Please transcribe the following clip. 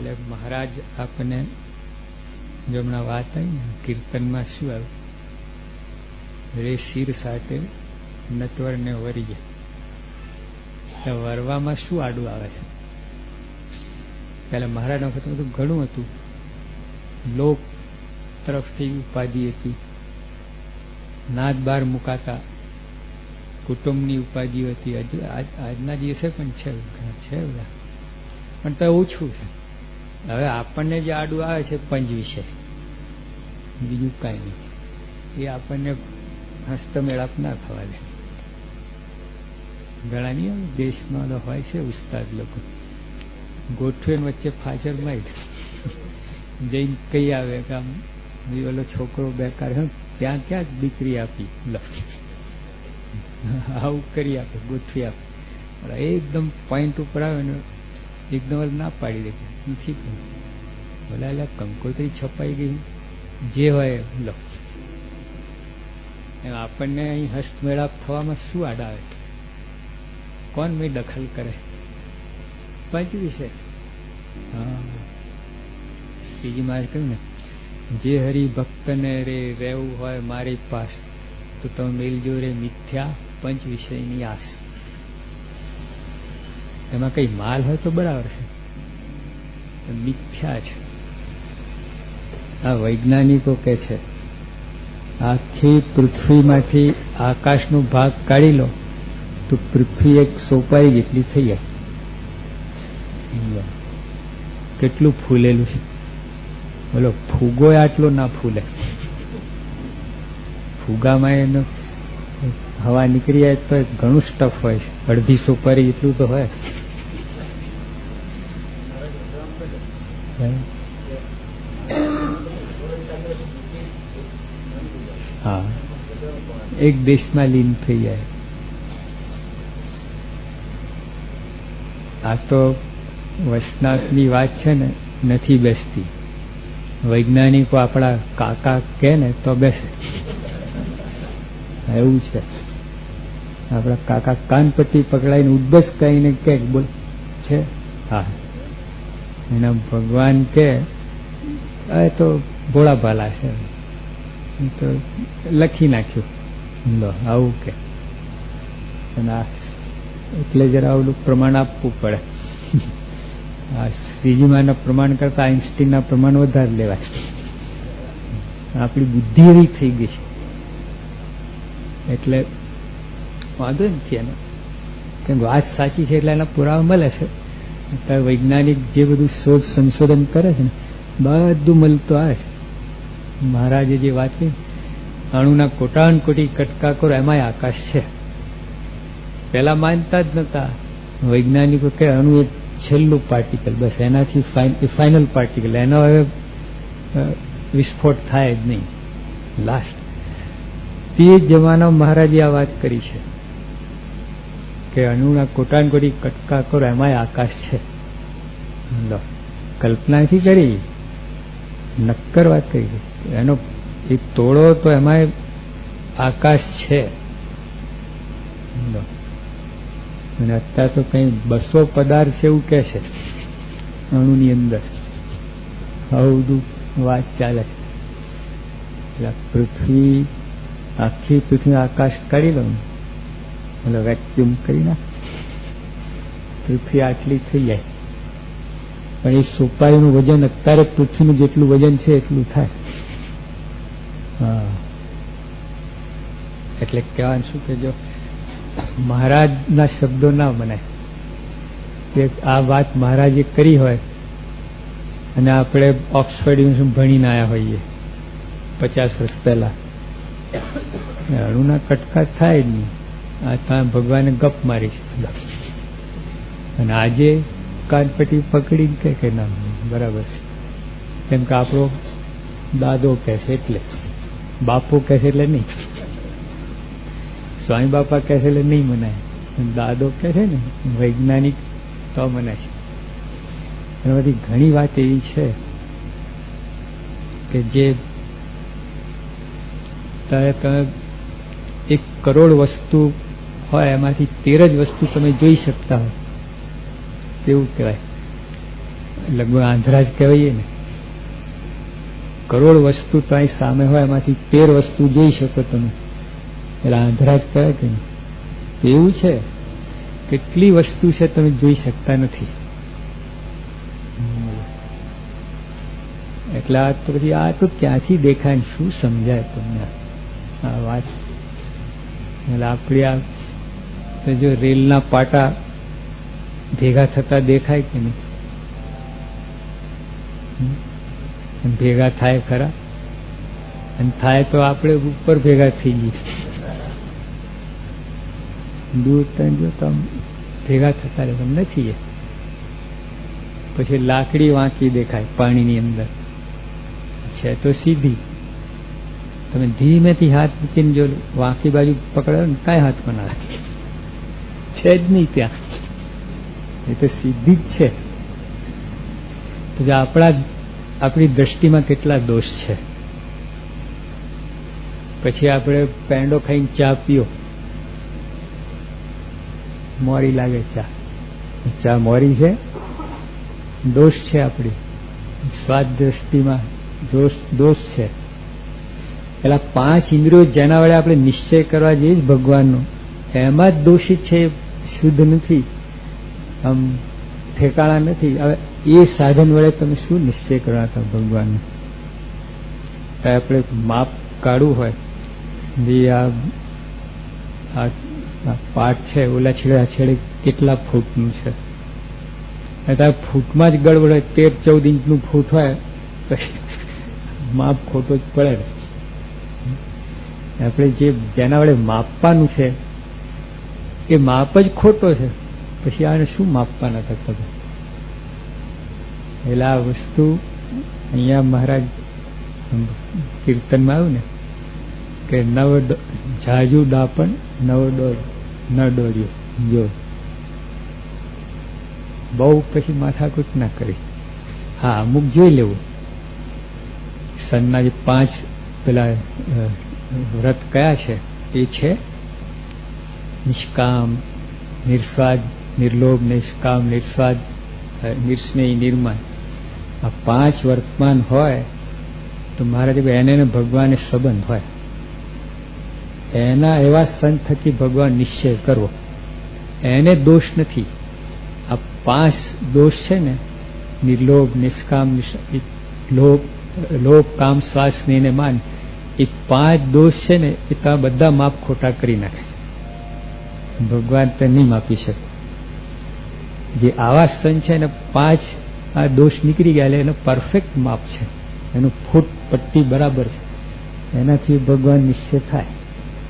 એટલે મહારાજ આપણને જો હમણાં વાત આવી ને કીર્તનમાં શું આવ્યું, રે શિર સાથે નટવરને વરી ગયા, વરવામાં શું આડું આવે છે? પેલા મહારાજના વખત બધું ઘણું હતું, લોક તરફથી ઉપાધિ હતી, નાદ બાર મુકાતા, કુટુંબની ઉપાધિઓ હતી, આજના દિવસે પણ છે બધા, પણ તો ઓછું છે. હવે આપણને જે આડું આવે છે પંચ વિશે, બીજું કાંઈ નહીં, એ આપણને હસ્તમેળાપ ના થવા દે. ઘણા નહીં દેશમાં હોય છે ઉસ્તાદ લોકો, ગોઠવે વચ્ચે ફાચર મારી જઈને કઈ આવે કે આમ ઓલો છોકરો બેકાર ત્યાં ક્યાં દીકરી આપી, આવું કરી આપે, ગોઠવી આપે, એકદમ પોઈન્ટ ઉપર આવે ને એકદમ ના પાડી દે નથી, બોલા એટલે કંકોત્રી છપાઈ ગઈ, જે હોય લો. આપણને અહીં હસ્તમેળાપ થવામાં શું આડા આવે? કોણ મેં દખલ કરે? પંચ વિશે. હા, બીજી મારે કહ્યું ને, જે હરિભક્તને રે રહેવું હોય મારી પાસ, તો તમે મેલજો રે મિથ્યા પંચ વિષયની આસ. એમાં કઈ માલ હોય તો બરાબર છે, મિથ્યા છે. આ વૈજ્ઞાનિકો કે છે આખી પૃથ્વીમાંથી આકાશનો ભાગ કાઢી લો તો પૃથ્વી એક સોપારી જેટલી થઈ જાય. કેટલું ફૂલેલું છે, બોલો ફૂગો આટલો ના ફૂલે. ફુગામાં એનો હવા નીકળી જાય તો ઘણું સ્ટફ હોય છે, અડધી સોપારી એટલું તો હોય. હા, એક દેશમાં લીન થઈ જાય. આ તો વૈષ્ણવની વાત છે ને, નથી બેસતી. વૈજ્ઞાનિકો આપણા કાકા કે ને તો બેસે, એવું છે. આપણા કાકા કાનપટ્ટી પકડાઈને ઉદ્બસ કહીને કે બોલ છે, હા, એના ભગવાન કે તો ભોળા ભાલા છે, તો લખી નાખ્યું લો આવું કે. એટલે જરા આવડું પ્રમાણ આપવું પડે. શ્રીજીમાના પ્રમાણ કરતા આઈન્સ્ટીનના પ્રમાણ વધારે લેવાય. આપણી બુદ્ધિ એવી થઈ ગઈ છે એટલે વાંધો નથી એનો, કેમ વાત સાચી છે એટલે એના પુરાવા મળે છે. અત્યારે વૈજ્ઞાનિક જે બધું શોધ સંશોધન કરે છે ને, બધું મળતું આવે છે. મહારાજે જે વાત કરી, અણુના કોટાન કોટી કટકા કરો એમાંય આકાશ છે. પેલા માનતા જ નતા વૈજ્ઞાનિકો કે અણુ એક છેલ્લું પાર્ટિકલ, બસ એનાથી ફાઇનલ પાર્ટિકલ, એનો હવે વિસ્ફોટ થાય જ નહીં, લાસ્ટ. તે જમાના મહારાજે આ વાત કરી છે કે અણુના કોટાન કોટી કટકા કરો એમાંય આકાશ છે. કલ્પનાથી કરી, નક્કર વાત કરી. એનો એક તોડો તો એમાંય આકાશ છે. અને અત્યારે તો કઈ 200 પદાર્થ છે એવું કે છે અણુની અંદર. આવું બધું વાત ચાલે છે. એટલે પૃથ્વી, આખી પૃથ્વી આકાશ કાઢી લો, એટલે વેક્યુમ કરી નાખ, પૃથ્વી આટલી થઈ જાય. પણ એ સોપારીનું વજન અત્યારે પૃથ્વીનું જેટલું વજન છે એટલું થાય. હા, એટલે કહેવાનું શું કે જો મહારાજના શબ્દો ના બનાય કે આ વાત મહારાજે કરી હોય અને આપણે ઓક્સફર્ડ યુનિવર્સિટી ભણીને આવ્યા હોઈએ 50 વર્ષ પહેલા, અણુના કટકા થાય જ નહીં. આ ત્યાં ભગવાને ગપ મારી છે. અને આજે કાનપટ્ટી પકડીને કે ના બરાબર છે, કેમ કે આપણો દાદો કહે છે એટલે, બાપો કહે છે એટલે નહીં, સ્વામી બાપા કહે છે એટલે નહીં મનાય, દાદો કહે છે ને વૈજ્ઞાનિક તો મનાય છે. અને બધી ઘણી વાત એવી છે કે જે તમે 1 કરોડ વસ્તુ હોય એમાંથી 13 જ વસ્તુ તમે જોઈ શકતા હોય તેવું કહેવાય. લગભગ આંધ્રા જ કહેવાય ને. કરોડ વસ્તુ તો અહીં સામે હોય, એમાંથી 13 વસ્તુ જોઈ શકો તમે, એટલે આંધ્રા જ કહેવાય કે નહીં. એવું છે, કેટલી વસ્તુ છે તમે જોઈ શકતા નથી. એટલે આ તો પછી આ તો ક્યાંથી દેખાય, શું સમજાય તમને આ વાત? એટલે આપણી આ જો રેલના પાટા ભેગા થતા દેખાય કે નહીં? ભેગા થાય ખરા? અને થાય તો આપણે ઉપર ભેગા થઈ જઈએ. દૂર તને જો તમે ભેગા થતા રહેતા નથી. પછી લાકડી વાંકી દેખાય પાણીની અંદર, છે તો સીધી. તમે ધીમેથી હાથ મૂકીને જો વાંકી બાજુ પકડો ને, કાંઈ હાથમાં ના રાખે, છે જ નહીં ત્યાં, એ તો સીધી જ છે. તો આપણી દ્રષ્ટિમાં કેટલા દોષ છે. પછી આપણે પેંડો ખાઈને ચા પીઓ, મોરી લાગે ચા મોરી છે, દોષ છે. આપણી સ્વાદ દ્રષ્ટિમાં દોષ છે. પેલા 5 ઇન્દ્રિયો જેના વડે આપણે નિશ્ચય કરવા જઈએ ભગવાનનો, એમાં જ દોષિત છે, શુદ્ધ નથી, આમ ઠેકાણા નથી. હવે એ સાધન વડે તમે શું નિશ્ચય કરવા હતા ભગવાનનો? આપણે માપ કાઢવું હોય, આ પાઠ છે, ઓલા છેડે કેટલા ફૂટનું છે, ફૂટમાં જ ગડબડ હોય, 13-14 ઇંચનું ફૂટ હોય, માપ ખોટો જ પડે. આપણે જેના વડે માપવાનું છે એ માપ જ ખોટો છે, પછી આને શું માપવાના થતા? એટલે આ વસ્તુ અહીંયા મહારાજ કીર્તનમાં આવ્યું ને કે જાજુ દાપણ ન દોર્યો, જો બહુ પછી માથાકૂટ ના કરી. હા, અમુક જોઈ લેવું. સનના જે 5 પેલા વ્રત કયા છે એ છે નિષ્કામ, નિર્સ્વાદ, નિર્લોભ, નિષ્કામ, નિર્સ્વાદ, નિર્સ્નેહી, નિર્માન. આ 5 વર્તમાન હોય તો મહારાજ એને ભગવાને સંબંધ હોય, એના એવા સંત થકી ભગવાન નિશ્ચય કરવો, એને દોષ નથી. આ 5 દોષ છે ને, નિર્લોભ, નિષ્કામ, લોભ, કામ, શ્વાસ, સ્નેહ ને માન, એ 5 દોષ છે ને, એ તમે બધા માપ ખોટા કરી નાખે. ભગવાન તો નહીં માપી શકે. જે આવા સંત છે ને 5 આ દોષ નીકળી ગયા, એનો પરફેક્ટ માપ છે, એનું ફૂટ પટ્ટી બરાબર છે, એનાથી ભગવાન નિશ્ચય થાય.